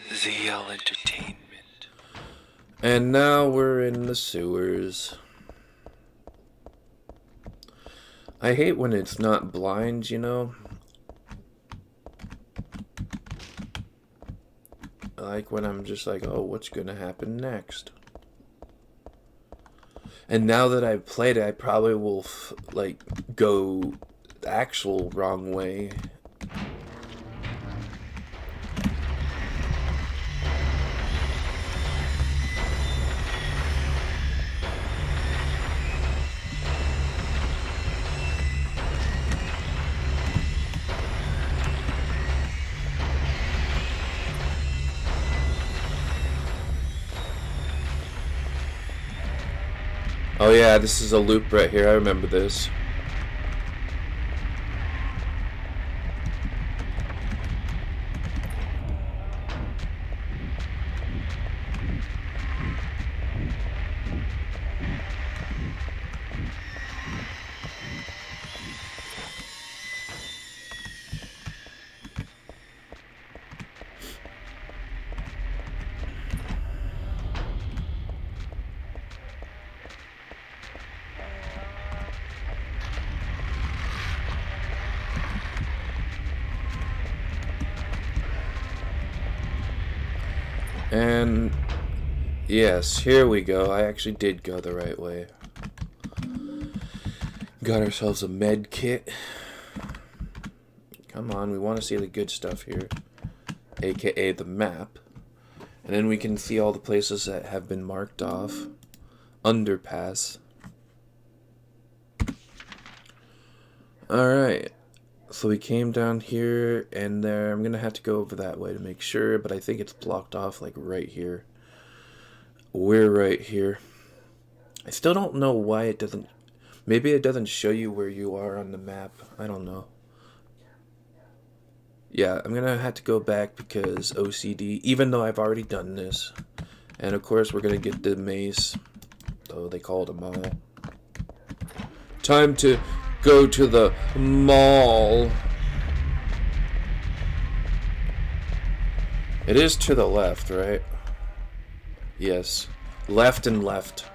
ZL Entertainment. And now we're in the sewers. I hate when it's not blind, you know? I like when I'm just like, oh, what's gonna happen next? And now that I've played it, I probably will, go the actual wrong way. Oh yeah, this is a loop right here. I remember this. And yes, here we go. I actually did go the right way. Got ourselves a med kit. Come on, we want to see the good stuff here. AKA the map. And then we can see all the places that have been marked off. Underpass. Alright. So we came down here and there. I'm gonna have to go over that way to make sure, but I think it's blocked off like right here. We're right here. I still don't know why it doesn't. Maybe it doesn't show you where you are on the map. I don't know. Yeah, I'm gonna have to go back because OCD, even though I've already done this. And of course we're gonna get the mace. Oh, they called a mall. Time to go to the mall. It is to the left, right? Yes. Left and left.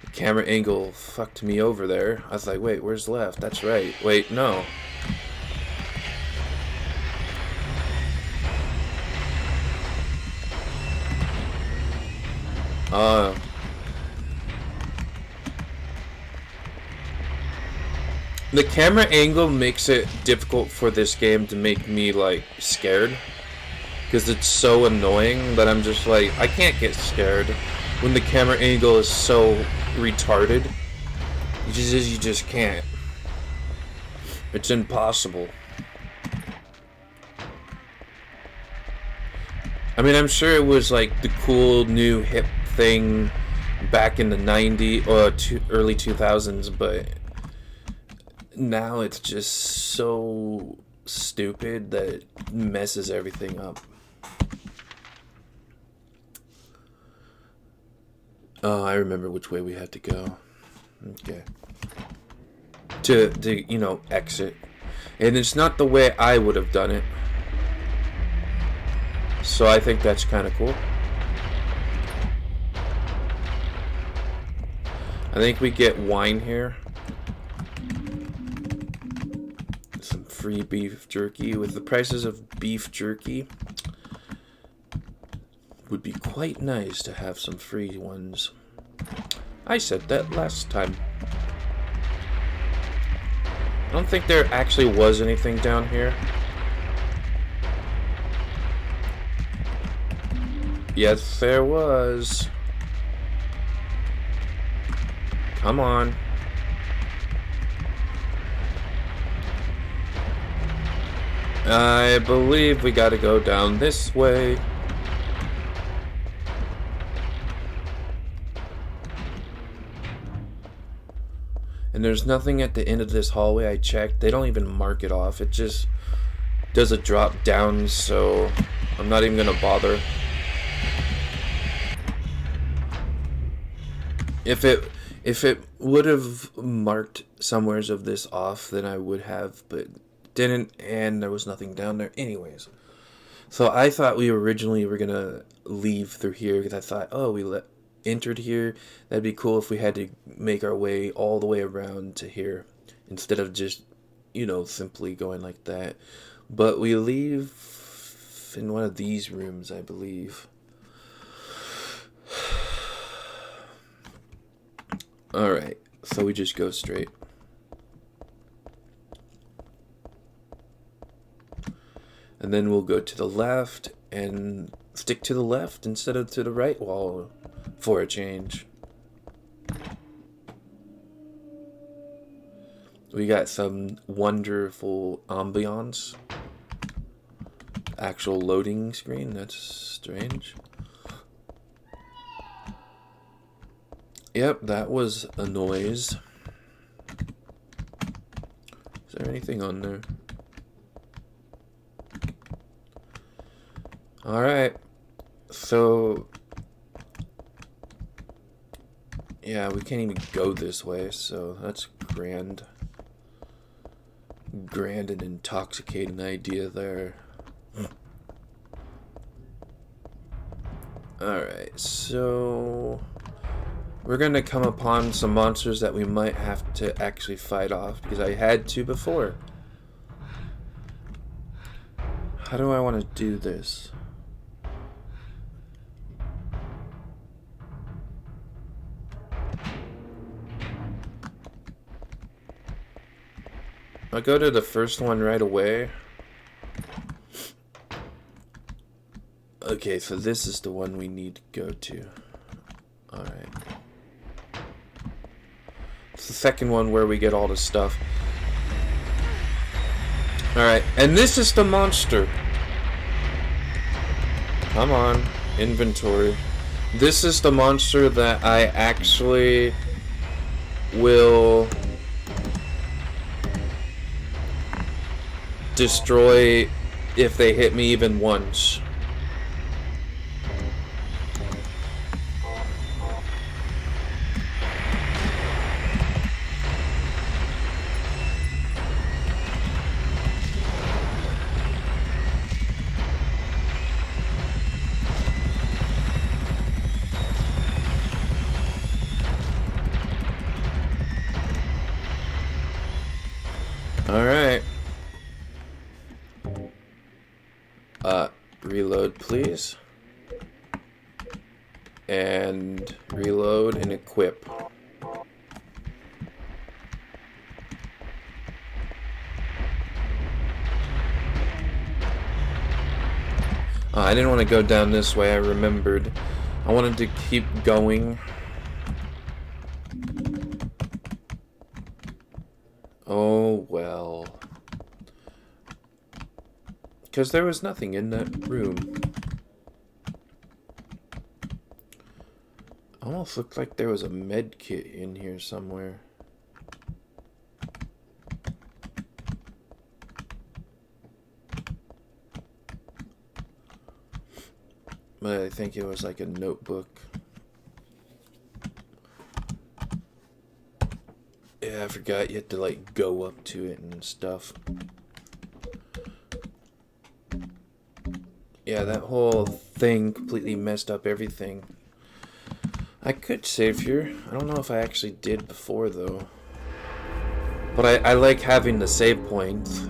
The camera angle fucked me over there. I was like, wait, where's left? That's right. Wait, no. The camera angle makes it difficult for this game to make me, like, scared. Because it's so annoying that I'm just like, I can't get scared when the camera angle is so retarded. You just can't. It's impossible. I mean, I'm sure it was like the cool new hip thing back in the 90s or early 2000s, but now it's just so stupid that it messes everything up. Oh, I remember which way we had to go. Okay. To you know, exit. And it's not the way I would have done it. So I think that's kind of cool. I think we get wine here. Some free beef jerky. With the prices of beef jerky, would be quite nice to have some free ones. I said that last time. I don't think there actually was anything down here. Yes, there was. Come on. I believe we gotta go down this way. And there's nothing at the end of this hallway. I checked. They don't even mark it off. It just does a drop down, so I'm not even gonna bother. If it would have marked somewheres of this off, then I would have, but didn't, and there was nothing down there anyways. So I thought we originally were gonna leave through here, because I thought, oh, entered here. That'd be cool if we had to make our way all the way around to here, instead of just, simply going like that. But we leave in one of these rooms, I believe. Alright, so we just go straight. And then we'll go to the left and stick to the left instead of to the right wall for a change. We got some wonderful ambiance. Actual loading screen, that's strange. Yep, that was a noise. Is there anything on there? Alright, so yeah, we can't even go this way, so that's grand and intoxicating idea there. Alright, so we're gonna come upon some monsters that we might have to actually fight off, because I had to before. How do I want to do this? I'll go to the first one right away. Okay, so this is the one we need to go to. Alright. It's the second one where we get all the stuff. Alright, and this is the monster. Come on, inventory. This is the monster that I actually will destroy if they hit me even once. Alright. Reload, please. And reload and equip. I didn't want to go down this way, I remembered. I wanted to keep going. Oh, well. Because there was nothing in that room. Almost looked like there was a med kit in here somewhere. But I think it was like a notebook. Yeah, I forgot you had to like go up to it and stuff. Yeah, that whole thing completely messed up everything. I could save here. I don't know if I actually did before though. But I like having the save points.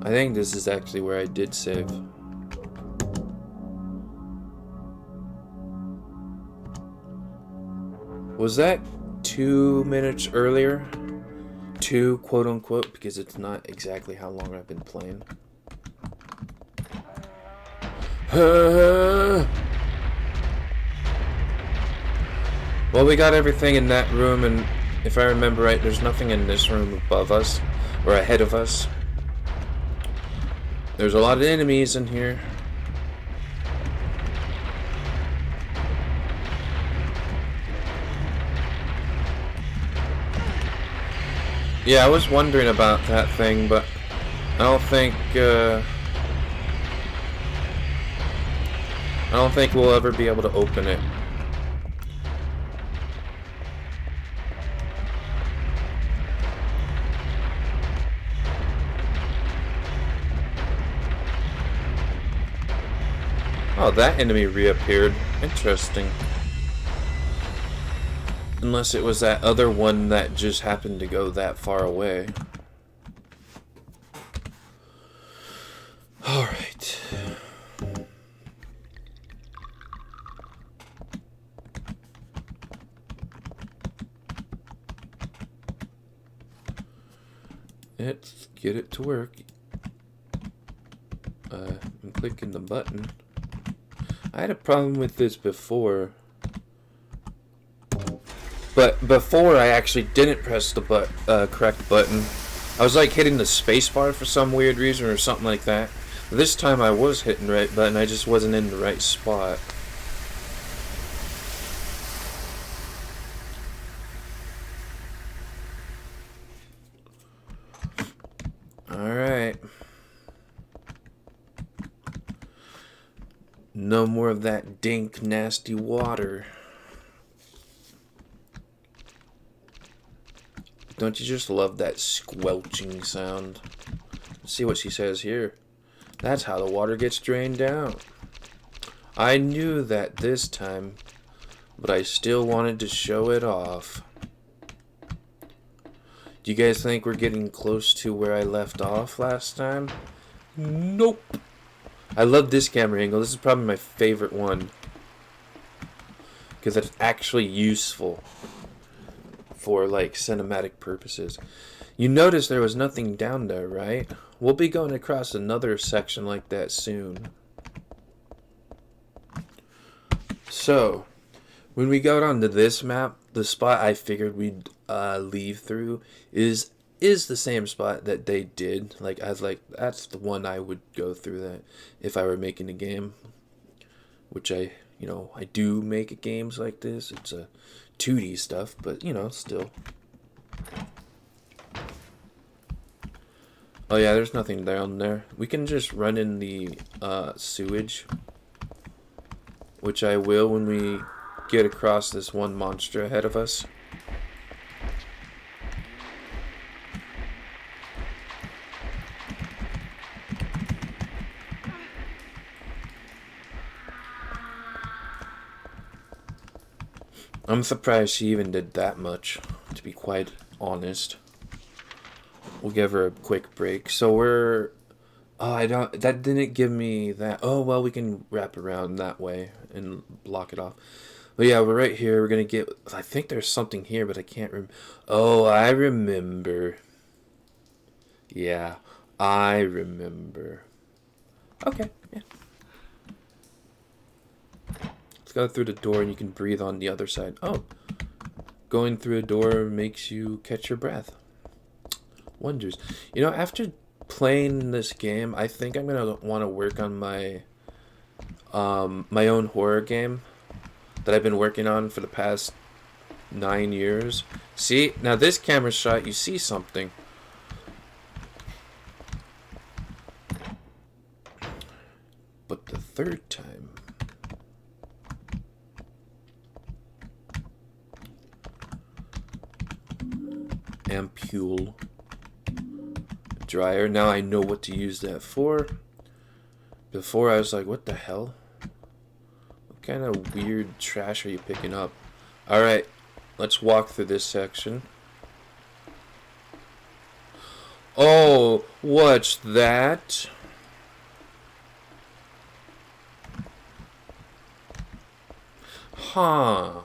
I think this is actually where I did save. Was that 2 minutes earlier? 2, quote unquote, because it's not exactly how long I've been playing. Well, we got everything in that room, and if I remember right, there's nothing in this room above us, or ahead of us. There's a lot of enemies in here. Yeah, I was wondering about that thing, but I don't think we'll ever be able to open it. Oh, that enemy reappeared. Interesting. Unless it was that other one that just happened to go that far away. Alright. Let's get it to work. I'm clicking the button. I had a problem with this before. But before I actually didn't press the correct button. I was like hitting the spacebar for some weird reason or something like that. This time I was hitting the right button, I just wasn't in the right spot. Alright. No more of that dank, nasty water. Don't you just love that squelching sound? Let's see what she says here. That's how the water gets drained down. I knew that this time, but I still wanted to show it off. Do you guys think we're getting close to where I left off last time? Nope. I love this camera angle. This is probably my favorite one. Because it's actually useful for like cinematic purposes. You notice there was nothing down there, right? We'll be going across another section like that soon. So, when we got onto this map, the spot I figured we'd leave through is the same spot that they did. Like, I was like, that's the one I would go through that if I were making a game. Which I do make games like this. It's a 2D stuff, but, still. Oh yeah, there's nothing down there. We can just run in the sewage. Which I will when we get across this one monster ahead of us. I'm surprised she even did that much, to be quite honest. We'll give her a quick break. So we're... Oh, that didn't give me that. Oh, well, we can wrap around that way and block it off. But yeah, we're right here. We're going to get... I think there's something here, but I can't remember. Oh, I remember. Yeah, I remember. Okay, yeah. Let's go through the door and you can breathe on the other side. Oh, going through a door makes you catch your breath. Wonders. After playing this game, I think I'm gonna want to work on my my own horror game that I've been working on for the past 9 years. See, now this camera shot, you see something. But the third time, ampule dryer. Now I know what to use that for. Before I was like, what the hell? What kind of weird trash are you picking up? Alright, let's walk through this section. Oh, what's that? Huh.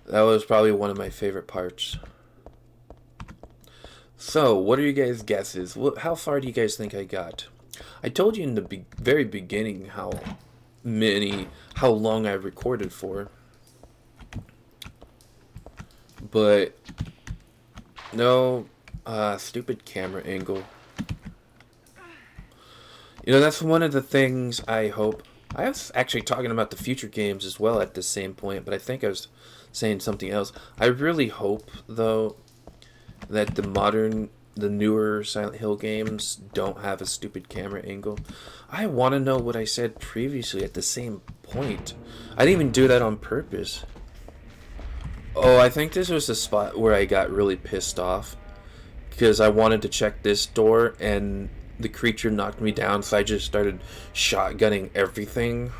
That was probably one of my favorite parts. So, what are you guys' guesses? How far do you guys think I got? I told you in the very beginning how long I recorded for. But, no, stupid camera angle. That's one of the things I hope. I was actually talking about the future games as well at the same point, but I think I was saying something else. I really hope, though, that the newer Silent Hill games don't have a stupid camera angle. I want to know what I said previously at the same point. I didn't even do that on purpose. Oh, I think this was the spot where I got really pissed off. Because I wanted to check this door, and the creature knocked me down, so I just started shotgunning everything.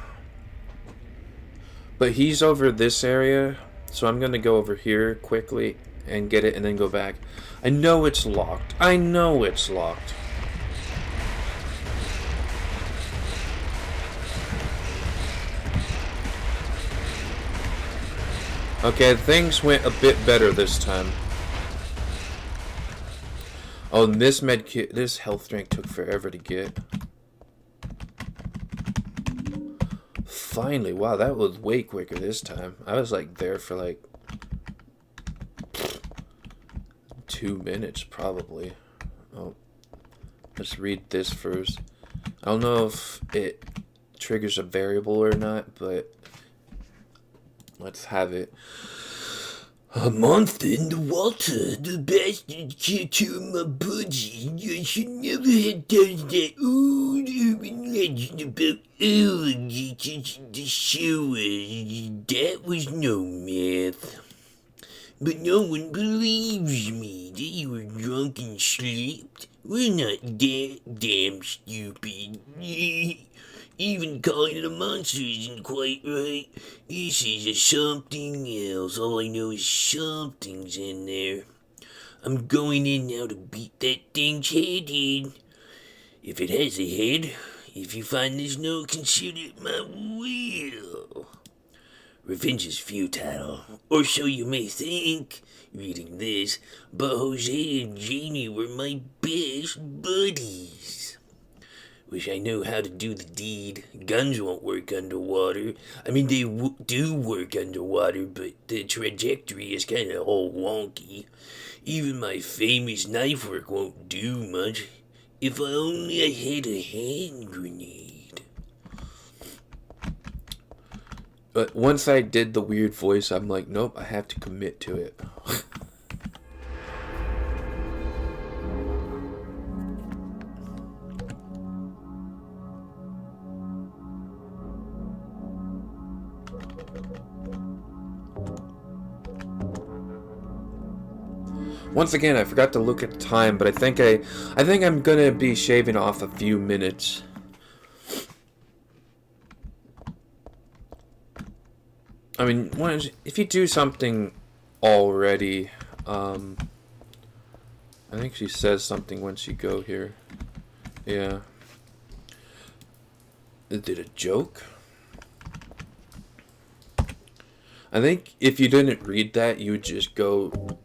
But he's over this area, so I'm gonna go over here quickly and get it and then go back. I know it's locked. I know it's locked. Okay, things went a bit better this time. Oh, and this med kit, this health drink took forever to get. Finally, wow, that was way quicker this time. I was like there for like 2 minutes probably. Oh, let's read this first. I don't know if it triggers a variable or not, but let's have it. A monster in the water. The bastard killed my buddy. I should never have done that. Old urban legend about alligators in the sewer. That was no myth. But no one believes me. They were drunk and slept. We're not that damn stupid. Even calling it a monster isn't quite right. This is a something else. All I know is something's in there. I'm going in now to beat that thing's head in. If it has a head, if you find this note, consider it my will. Revenge is futile, or so you may think, reading this, but Jose and Janie were my best buddies. Wish I knew how to do the deed. Guns won't work underwater. I mean, they do work underwater, but the trajectory is kind of all wonky. Even my famous knife work won't do much. If I only had a hand grenade. But once I did the weird voice, I'm like, nope, I have to commit to it. Once again, I forgot to look at the time, but I think I'm gonna be shaving off a few minutes. I mean, if you do something already, I think she says something once you go here. Yeah. Is it a joke? I think if you didn't read that, you would just go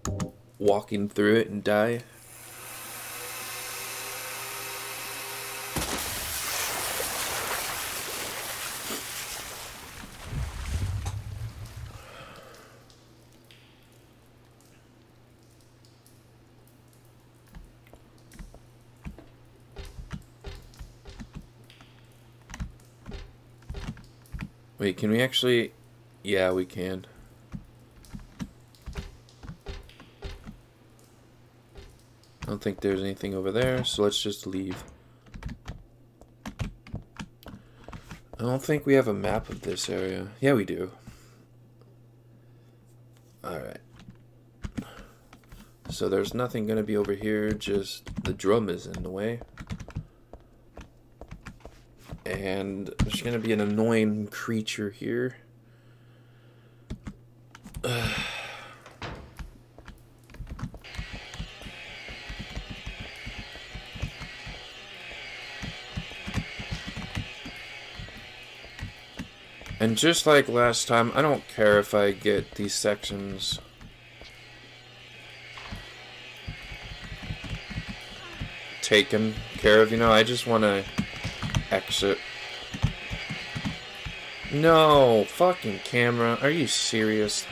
walking through it and die. Wait, can we actually... Yeah, we can. I don't think there's anything over there, so let's just leave. I don't think we have a map of this area. Yeah, we do. Alright. So there's nothing gonna be over here, just the drum is in the way. And there's gonna be an annoying creature here. And just like last time, I don't care if I get these sections taken care of, you know, I just want to exit. No, fucking camera, are you serious?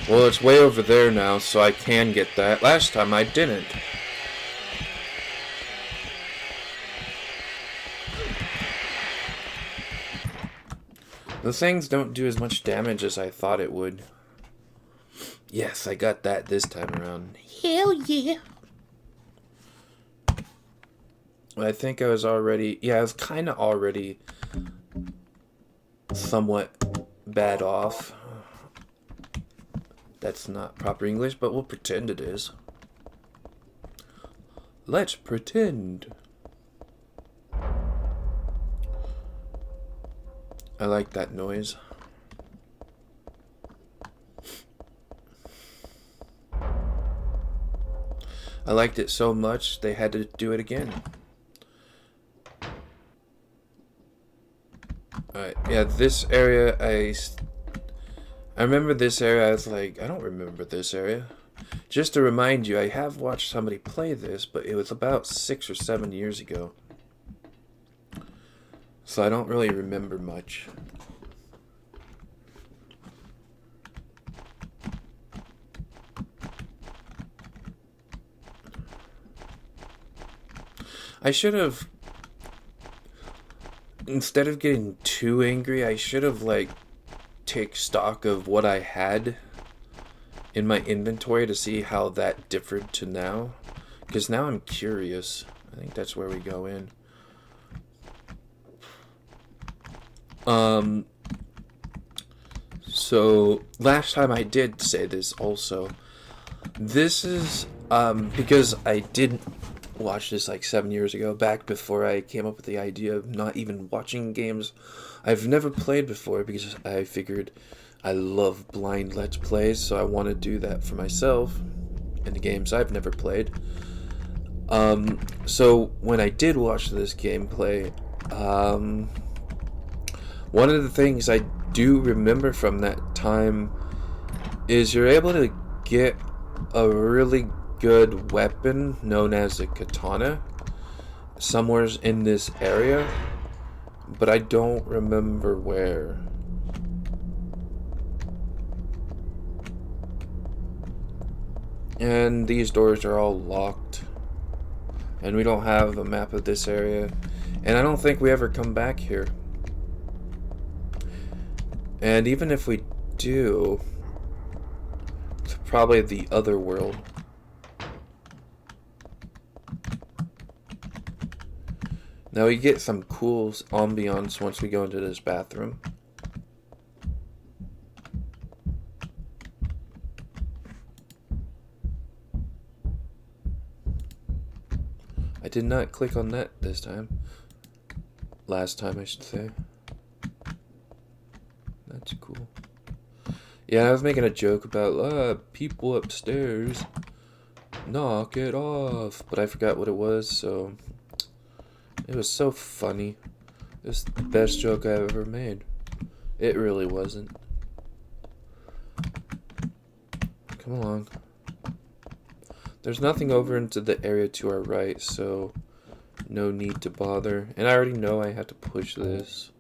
Well, it's way over there now, so I can get that. Last time I didn't. The things don't do as much damage as I thought it would. Yes, I got that this time around. Hell yeah. I think I was already, yeah, I was kind of already somewhat bad off. That's not proper English, but we'll pretend it is. Let's pretend. I like that noise. I liked it so much they had to do it again. Alright, yeah, this area, I remember this area. I was like, I don't remember this area. Just to remind you, I have watched somebody play this, but it was about 6 or 7 years ago. So I don't really remember much. I should have, instead of getting too angry, I should have, like, take stock of what I had in my inventory to see how that differed to now. Because now I'm curious. I think that's where we go in. So last time I did say this also. This is because I did watch this like 7 years ago, back before I came up with the idea of not even watching games I've never played before, because I figured I love blind let's plays, so I want to do that for myself in the games I've never played. So when I did watch this gameplay, one of the things I do remember from that time is you're able to get a really good weapon known as a katana somewhere in this area, but I don't remember where. And these doors are all locked, and we don't have a map of this area, and I don't think we ever come back here. And even if we do, it's probably the other world. Now we get some cool ambiance once we go into this bathroom. I did not click on that this time. Last time, I should say. That's cool. Yeah, I was making a joke about people upstairs. Knock it off. But I forgot what it was, so it was so funny. It was the best joke I've ever made. It really wasn't. Come along. There's nothing over into the area to our right, so no need to bother. And I already know I had to push this.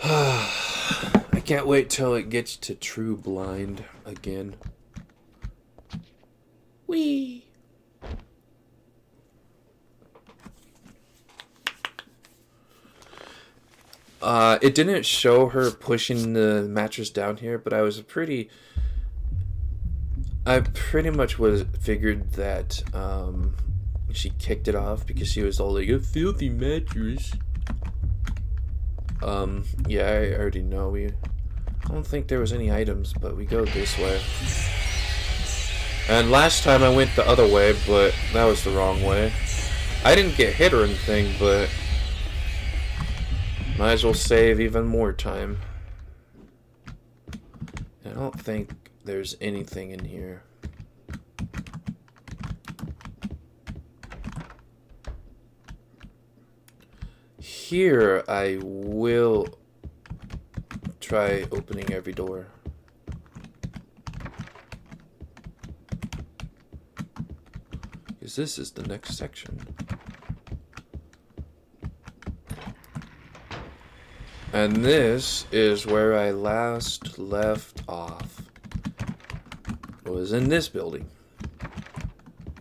I can't wait till it gets to true blind again. Whee! It didn't show her pushing the mattress down here, but I pretty much figured that she kicked it off because she was all like, a filthy mattress. Yeah, I already know. I don't think there was any items, but we go this way. And last time I went the other way, but that was the wrong way. I didn't get hit or anything, but might as well save even more time. I don't think there's anything in here. Here, I will try opening every door. Because this is the next section. And this is where I last left off. It was in this building.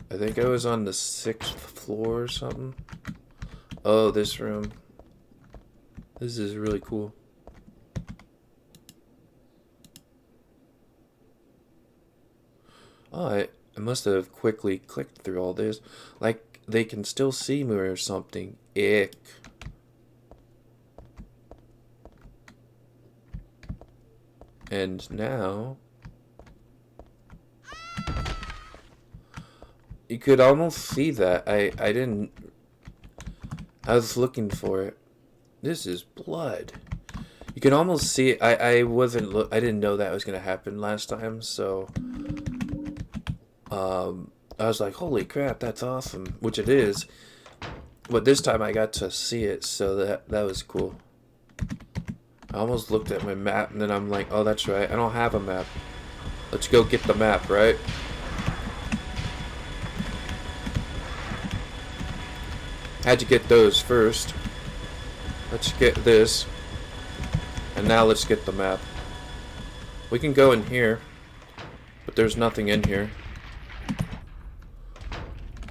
I think I was on the 6th floor or something. Oh, this room. This is really cool. Oh, I must have quickly clicked through all this. Like, they can still see me or something. Ick. And now you could almost see that. I didn't. I was looking for it. This is blood. You can almost see it. I wasn't. I didn't know that was gonna happen last time. So, I was like, holy crap, that's awesome, which it is. But this time I got to see it, so that was cool. I almost looked at my map, and then I'm like, oh, that's right, I don't have a map. Let's go get the map, right? Had to get those first. Let's get this. And now let's get the map. We can go in here, but there's nothing in here.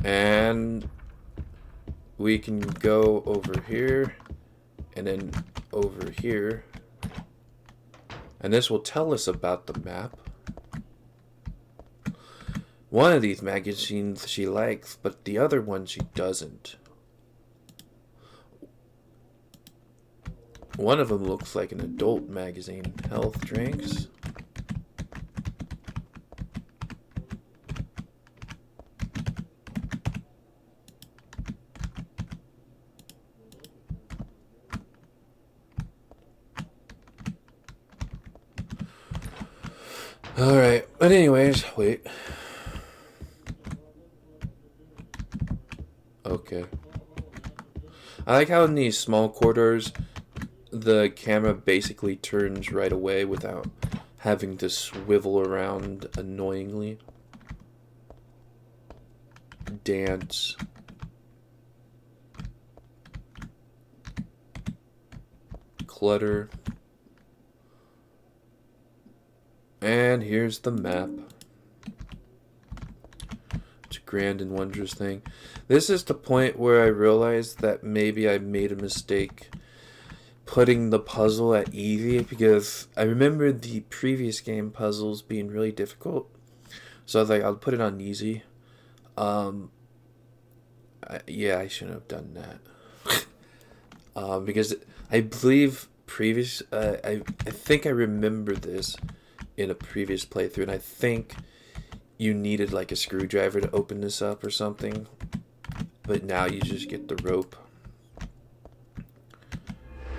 And we can go over here, and then over here. And this will tell us about the map. One of these magazines she likes, but the other one she doesn't. One of them looks like an adult magazine. Health drinks. Alright, but anyways, wait. Okay. I like how in these small corridors, the camera basically turns right away without having to swivel around annoyingly. Dance. Clutter. And here's the map. It's a grand and wondrous thing. This is the point where I realized that maybe I made a mistake putting the puzzle at easy, because I remember the previous game puzzles being really difficult. So I was like, I'll put it on easy. Yeah, I shouldn't have done that. Because I believe I think I remember this in a previous playthrough, and I think you needed like a screwdriver to open this up or something, but now you just get the rope.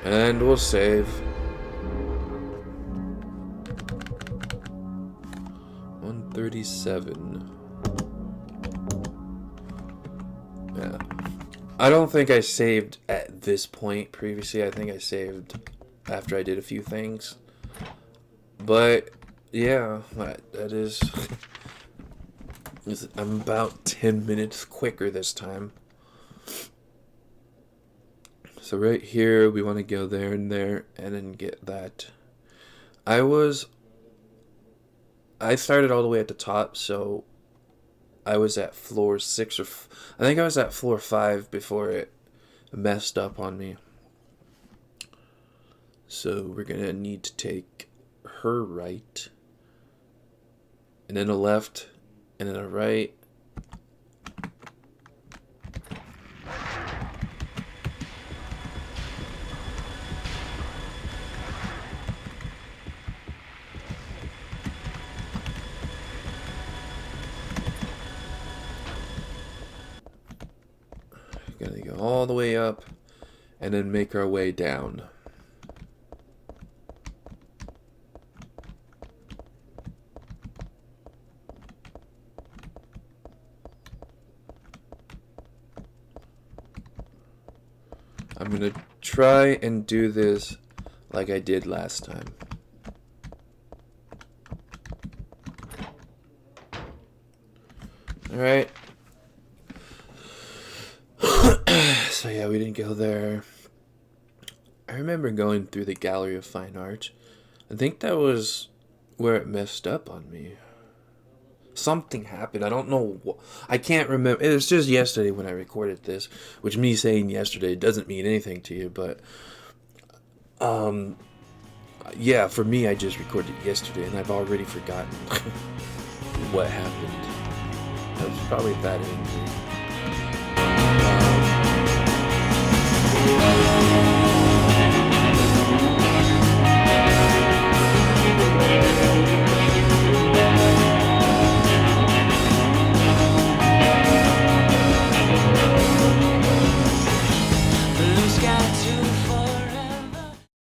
And we'll save. 137. Yeah. I don't think I saved at this point previously. I think I saved after I did a few things. But yeah, that is. I'm about 10 minutes quicker this time. So right here, we want to go there and there, and then get that. I started all the way at the top, so I was at floor 6 or I think I was at floor 5 before it messed up on me. So we're gonna need to take her right, and then a left, and then a right. Gotta go all the way up and then make our way down. I'm gonna try and do this like I did last time. Alright. So yeah, we didn't go there. I remember going through the Gallery of Fine Art. I think that was where it messed up on me. Something happened. I don't know what. I can't remember. It was just yesterday when I recorded this, which me saying yesterday doesn't mean anything to you, but yeah, for me, I just recorded it yesterday and I've already forgotten what happened. I was probably that angry.